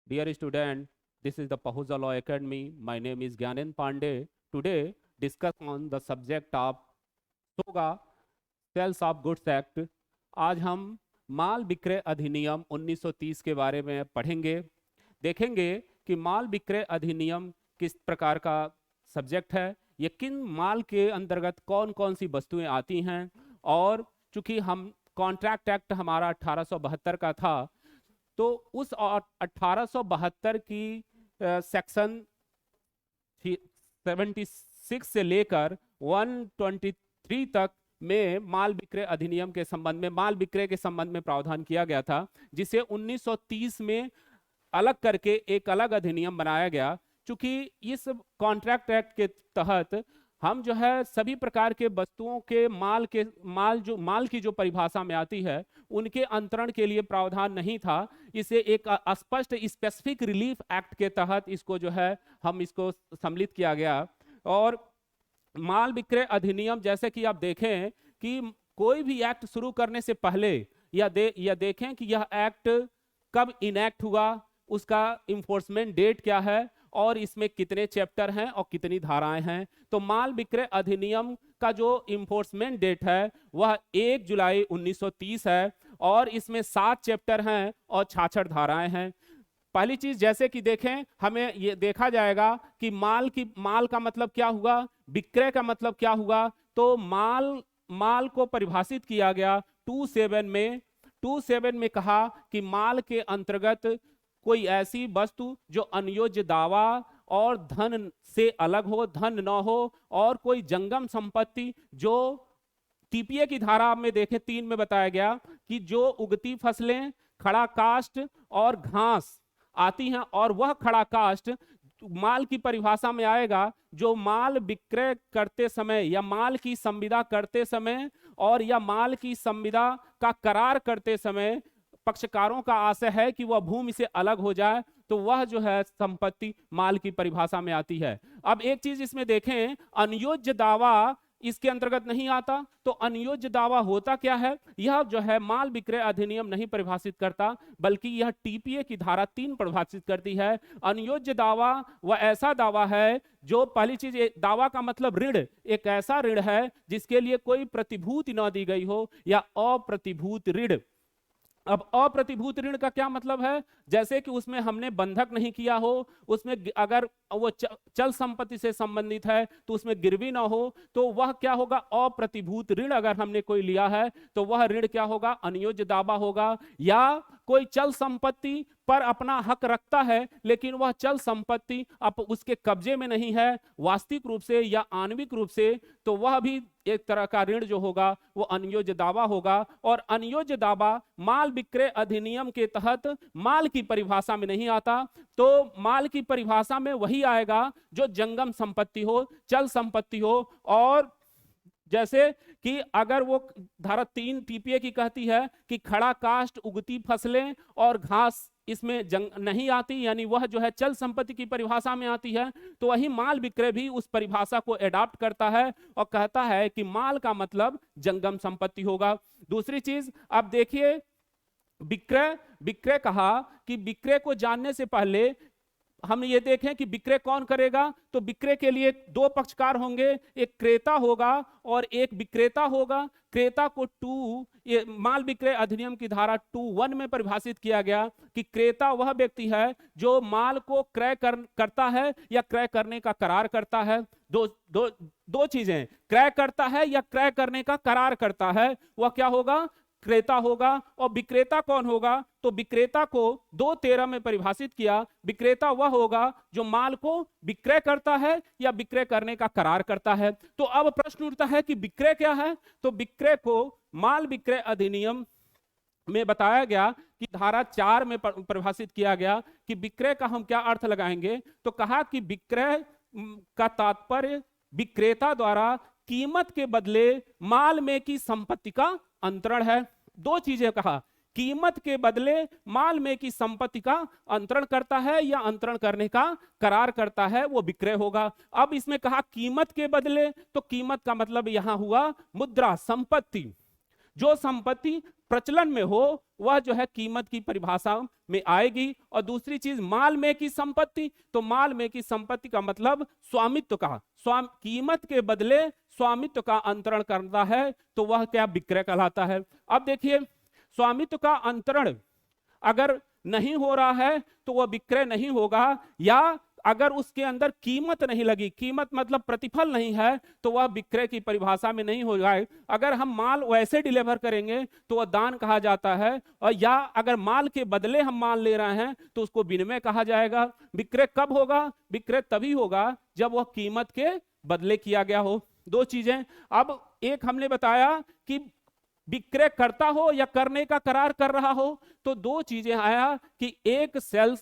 Dear student, this is the Pahuja Law Academy. My name is Gyanen Pandey. Today, discuss on the subject of SOGA, Sales of Goods Act. आज हम माल विक्रय अधिनियम 1930 के बारे में पढ़ेंगे। देखेंगे कि माल विक्रय अधिनियम किस प्रकार का सब्जेक्ट है, ये किन माल के अंतर्गत कौन कौन सी वस्तुएं आती हैं, और चूंकि हम कॉन्ट्रैक्ट एक्ट हमारा 1872 का था, तो उस 1872 की सेक्शन 76 से लेकर 123 तक में माल विक्रय अधिनियम के संबंध में, माल विक्रय के संबंध में प्रावधान किया गया था, जिसे 1930 में अलग करके एक अलग अधिनियम बनाया गया। चूंकि इस कॉन्ट्रैक्ट एक्ट के तहत हम जो है सभी प्रकार के वस्तुओं के माल की जो परिभाषा में आती है, उनके अंतरण के लिए प्रावधान नहीं था। इसे एक स्पष्ट स्पेसिफिक रिलीफ एक्ट के तहत इसको जो है हम इसको सम्मिलित किया गया। और माल विक्रय अधिनियम, जैसे कि आप देखें कि कोई भी एक्ट शुरू करने से पहले या देखें कि यह एक्ट कब इनैक्ट हुआ, उसका इन्फोर्समेंट डेट क्या है, और इसमें कितने चैप्टर हैं और कितनी धाराएं हैं। तो माल विक्रय अधिनियम का जो इन्फोर्समेंट डेट है वह 1 जुलाई 1930 है, और इसमें 7 चैप्टर हैं और 66 धाराएं हैं। पहली चीज, जैसे कि देखें, हमें ये देखा जाएगा कि माल का मतलब क्या हुआ, विक्रय का मतलब क्या हुआ। तो माल को परिभाषित किया गया 27 में कहा कि माल के अंतर्गत कोई ऐसी वस्तु जो अनयोज्य दावा और धन से अलग हो, धन न हो, और कोई जंगम संपत्ति जो टीपीए की धारा में देखें 3 में बताया गया कि जो उगती फसलें, खड़ा काष्ठ और घास आती हैं, और वह खड़ा काष्ठ माल की परिभाषा में आएगा जो माल विक्रय करते समय या माल की संविदा करते समय और या माल की संविदा का करार करते समय पक्षकारों का आशय है कि वह भूमि से अलग हो जाए, तो वह जो है संपत्ति माल की परिभाषा में आती है। अब एक चीज इसमें देखें, अनयोज्य दावा इसके अंतर्गत नहीं आता। तो अनयोज्य दावा होता क्या है, यह जो है माल विक्रय अधिनियम नहीं परिभाषित करता, बल्कि यह टीपीए की धारा 3 परिभाषित करती है। अनयोज्य दावा वह ऐसा दावा है जो, पहली चीज, दावा का मतलब ऋण, एक ऐसा ऋण है जिसके लिए कोई प्रतिभूति न दी गई हो, या अप्रतिभूत ऋण। अब अप्रतिभूत ऋण का क्या मतलब है, जैसे कि उसमें हमने बंधक नहीं किया हो, उसमें अगर वो चल संपत्ति से संबंधित है तो उसमें गिरवी ना हो, तो वह क्या होगा, अप्रतिभूत ऋण अगर हमने कोई लिया है तो वह ऋण क्या होगा, अनयोज्य दावा होगा। या कोई चल संपत्ति पर अपना हक रखता है लेकिन वह चल संपत्ति अब उसके कब्जे में नहीं है वास्तविक रूप से या आणविक रूप से, तो वह भी एक तरह का ऋण जो होगा वो अनयोज्य दावा होगा। और अनयोज्य दावा माल विक्रय अधिनियम के तहत माल की परिभाषा में नहीं आता। तो माल की परिभाषा में वही आएगा जो जंगम संपत्ति हो, चल संपत्ति हो। और जैसे कि अगर वो धारा 3 टीपीए की कहती है कि खड़ा काष्ठ, उगती फसलें और घास इसमें नहीं आती, यानी वह जो है चल संपत्ति की परिभाषा में आती है, तो वही माल विक्रय भी उस परिभाषा को एडॉप्ट करता है और कहता है कि माल का मतलब जंगम संपत्ति होगा। दूसरी चीज, अब देखिए, विक्रय कहा कि विक्रय को जानने से पहले हम ये देखें कि विक्रय कौन करेगा। तो विक्रय के लिए 2 पक्षकार होंगे, एक क्रेता होगा और एक विक्रेता होगा। क्रेता को ये माल विक्रय अधिनियम की धारा 2(1) में परिभाषित किया गया कि क्रेता वह व्यक्ति है जो माल को क्रय करता है या क्रय करने का करार करता है। दो चीजें, क्रय करता है या क्रय करने का करार करता है, वह क्या होगा, क्रेता होगा। और विक्रेता कौन होगा, तो विक्रेता को 2(13) में परिभाषित किया, विक्रेता वह होगा जो माल को विक्रय करता है या विक्रय करने का करार करता है। तो अब प्रश्न उठता है कि विक्रय क्या है। तो विक्रय को माल विक्रय अधिनियम में बताया गया कि धारा 4 में परिभाषित किया गया कि विक्रय का हम क्या अर्थ लगाएंगे। तो कहा कि विक्रय का तात्पर्य विक्रेता द्वारा कीमत के बदले माल में की संपत्ति का अंतरण है। 2 चीजें कहा, कीमत के बदले माल में की संपत्ति का अंतरण करता है या अंतरण करने का करार करता है, वो विक्रय होगा। अब इसमें कहा कीमत के बदले, तो कीमत का मतलब यहां हुआ मुद्रा, संपत्ति। जो संपत्ति प्रचलन में हो वह जो है कीमत की परिभाषा में आएगी। और दूसरी चीज माल में की संपत्ति, तो माल में की संपत्ति का मतलब स्वामित्व का, कीमत के बदले स्वामित्व का अंतरण करता है, तो वह क्या विक्रय कहलाता है। अब देखिए, स्वामित्व का अंतरण अगर नहीं हो रहा है तो वह विक्रय नहीं होगा, या अगर उसके अंदर कीमत नहीं लगी, कीमत मतलब प्रतिफल नहीं है, तो वह विक्रय की परिभाषा में नहीं हो जाए। अगर हम माल वैसे डिलीवर करेंगे तो वह दान कहा जाता है, और या अगर माल के बदले हम माल ले रहे हैं तो उसको विनिमय कहा जाएगा। विक्रय कब होगा? विक्रय तभी होगा जब वह कीमत के बदले किया गया हो। दो चीजें। अब एक हमने बताया कि विक्रय करता हो या करने का करार कर रहा हो, तो दो चीजें आया कि एक सेल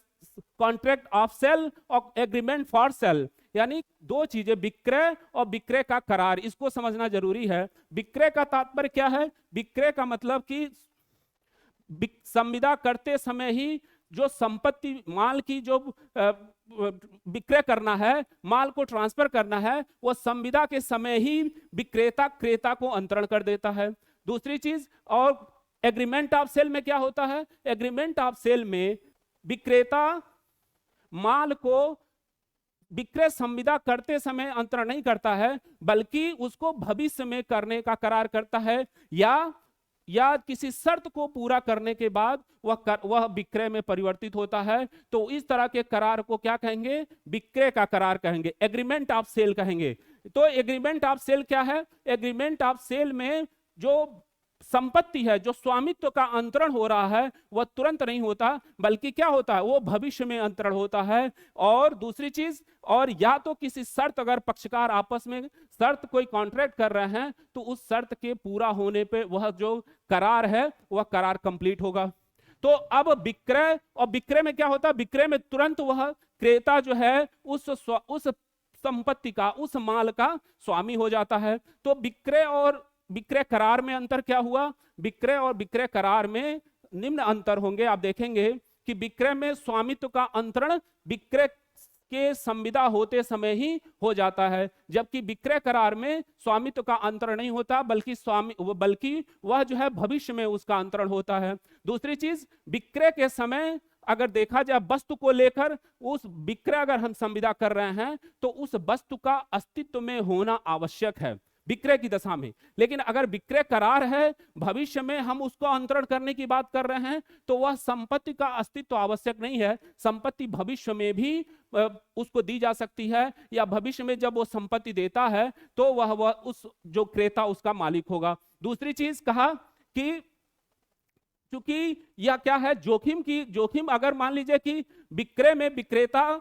कॉन्ट्रैक्ट ऑफ सेल और एग्रीमेंट फॉर सेल, यानी दो चीजें, विक्रय और विक्रय का करार, इसको समझना जरूरी है। विक्रय का तात्पर्य क्या है? विक्रय का मतलब कि संविदा करते समय ही जो संपत्ति माल की जो विक्रय करना है, माल को ट्रांसफर करना है, वह संविदा के समय ही विक्रेता क्रेता को अंतरण कर देता है। दूसरी चीज, और एग्रीमेंट ऑफ सेल में क्या होता है? एग्रीमेंट ऑफ सेल में विक्रेता माल को विक्रय संविदा करते समय अंतरण नहीं करता है, बल्कि उसको भविष्य में करने का करार करता है, या किसी शर्त को पूरा करने के बाद वह विक्रय में परिवर्तित होता है। तो इस तरह के करार को क्या कहेंगे? विक्रय का करार कहेंगे, एग्रीमेंट ऑफ सेल कहेंगे। तो एग्रीमेंट ऑफ सेल क्या है? एग्रीमेंट ऑफ सेल में जो संपत्ति है, जो स्वामित्व का अंतरण हो रहा है, वह तुरंत नहीं होता, बल्कि क्या होता है? वो भविष्य में अंतरण होता है। और दूसरी चीज, और या तो किसी शर्त, अगर पक्षकार आपस में शर्त कोई कॉन्ट्रैक्ट कर रहे हैं, तो उस शर्त के पूरा होने पे वह जो करार है वह करार कंप्लीट होगा। तो अब विक्रय, और विक्रय में क्या होता है? विक्रय में तुरंत वह क्रेता जो है उस संपत्ति का, उस माल का स्वामी हो जाता है। तो विक्रय और विक्रय करार में अंतर क्या हुआ? विक्रय और विक्रय करार में निम्न अंतर होंगे। आप देखेंगे कि विक्रय में स्वामित्व का अंतरण विक्रय के संविदा होते समय ही हो जाता है, जबकि विक्रय करार में स्वामित्व का अंतरण नहीं होता, बल्कि वह जो है भविष्य में उसका अंतरण होता है। दूसरी चीज, विक्रय के समय अगर देखा जाए वस्तु को लेकर, उस विक्रय अगर हम संविदा कर रहे हैं तो उस वस्तु का अस्तित्व में होना आवश्यक है विक्रय की दशा में। लेकिन अगर विक्रय करार है, भविष्य में हम उसको अंतरण करने की बात कर रहे हैं, तो वह संपत्ति का अस्तित्व आवश्यक नहीं है। संपत्ति भविष्य में भी उसको दी जा सकती है, या भविष्य में जब वो संपत्ति देता है तो वह उस जो क्रेता उसका मालिक होगा। दूसरी चीज कहा कि चूंकि यह क्या है, जोखिम अगर मान लीजिए कि विक्रय में विक्रेता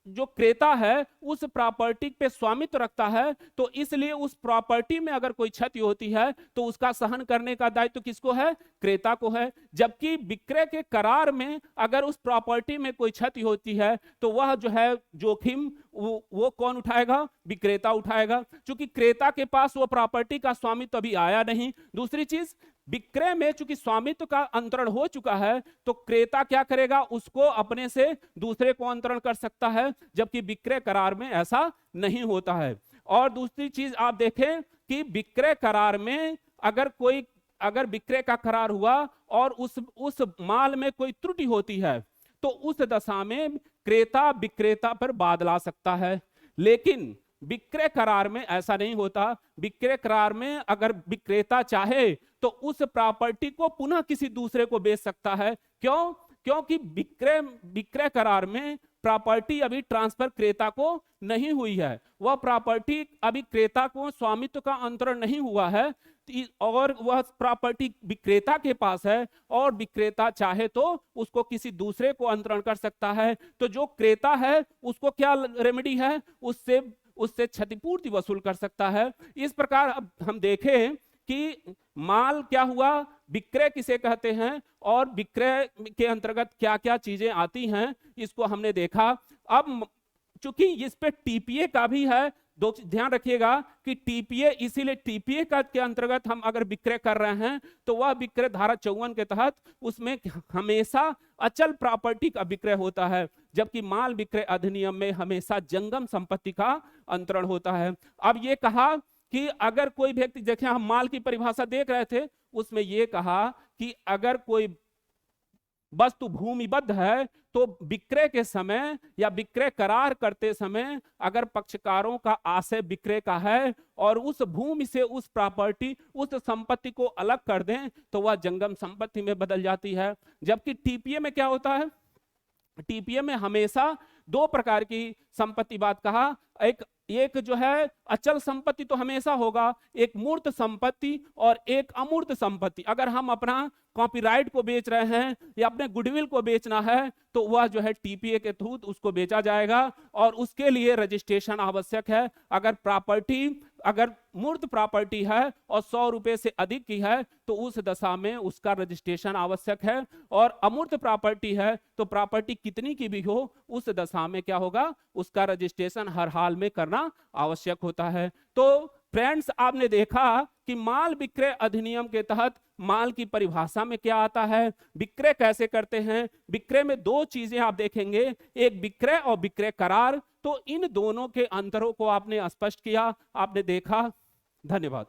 जो क्रेता है उस प्रॉपर्टी पे स्वामित्व रखता है, तो इसलिए उस प्रॉपर्टी में अगर कोई क्षति होती है तो उसका सहन करने का दायित्व किसको है? क्रेता को है। जबकि विक्रय के करार में अगर उस प्रॉपर्टी में कोई क्षति होती है तो वह जो है जोखिम वो कौन उठाएगा? विक्रेता उठाएगा, क्योंकि क्रेता के पास वो प्रॉपर्टी का स्वामित्व अभी आया नहीं। दूसरी चीज, विक्रय में चूंकि स्वामित्व का अंतरण हो चुका है, तो क्रेता क्या करेगा? उसको अपने से दूसरे को अंतरण कर सकता है, जबकि विक्रय करार में ऐसा नहीं होता है। और दूसरी चीज आप देखें कि विक्रय करार में अगर विक्रय का करार हुआ और उस माल में कोई त्रुटि होती है, तो उस दशा में क्रेता विक्रेता पर वाद ला सकता है। लेकिन विक्रय करार में ऐसा नहीं होता। विक्रय करार में अगर विक्रेता चाहे तो उस प्रॉपर्टी को पुनः किसी दूसरे को बेच सकता है। क्यों? क्योंकि विक्रय करार में प्रॉपर्टी अभी ट्रांसफर क्रेता को नहीं हुई है, वह प्रॉपर्टी अभी क्रेता को स्वामित्व का अंतरण नहीं हुआ है, और वह प्रॉपर्टी विक्रेता के पास है, और विक्रेता चाहे तो उसको किसी दूसरे को अंतरण कर सकता है। तो जो क्रेता है उसको क्या रेमेडी है? उससे क्षतिपूर्ति वसूल कर सकता है। इस प्रकार अब हम देखें कि माल क्या हुआ, विक्रय किसे कहते हैं, और विक्रय के अंतर्गत क्या क्या चीजें आती हैं, इसको हमने देखा। अब चूंकि इस पे टीपीए का भी है, ध्यान रखिएगा कि टीपीए, इसीलिए टीपीए के अंतर्गत हम अगर विक्रय कर रहे हैं तो वह विक्रय धारा 54 के तहत उसमें हमेशा अचल प्रॉपर्टी का विक्रय होता है, जबकि माल विक्रय अधिनियम में हमेशा जंगम संपत्ति का अंतरण होता है। अब ये कहा कि अगर कोई व्यक्ति, देखें हम माल की परिभाषा देख रहे थे, उसमें यह कहा कि अगर कोई वस्तु भूमिबद्ध है तो विक्रय के समय या विक्रय करार करते समय अगर पक्षकारों का आशय विक्रय का है और उस भूमि से उस प्रॉपर्टी उस संपत्ति को अलग कर दें तो वह जंगम संपत्ति में बदल जाती है। जबकि टीपीए में क्या होता है, टीपीए में हमेशा दो प्रकार की संपत्ति बात कहा, एक जो है अचल संपत्ति तो हमेशा होगा, एक मूर्त संपत्ति और एक अमूर्त संपत्ति। अगर हम अपना कॉपीराइट को बेच रहे हैं या अपने गुडविल को बेचना है तो वह जो है टीपीए के थ्रू उसको बेचा जाएगा और उसके लिए रजिस्ट्रेशन आवश्यक है। अगर प्रॉपर्टी अगर मूर्त प्रॉपर्टी है और 100 रुपए से अधिक की है तो उस दशा में उसका रजिस्ट्रेशन आवश्यक है, और अमूर्त प्रॉपर्टी है तो प्रॉपर्टी कितनी की भी हो उस दशा में क्या होगा, उसका रजिस्ट्रेशन हर हाल में करना आवश्यक होता है। तो फ्रेंड्स, आपने देखा कि माल विक्रय अधिनियम के तहत माल की परिभाषा में क्या आता है, विक्रय कैसे करते हैं। विक्रय में दो चीजें आप देखेंगे, एक विक्रय और विक्रय करार। तो इन दोनों के अंतरों को आपने स्पष्ट किया, आपने देखा। धन्यवाद।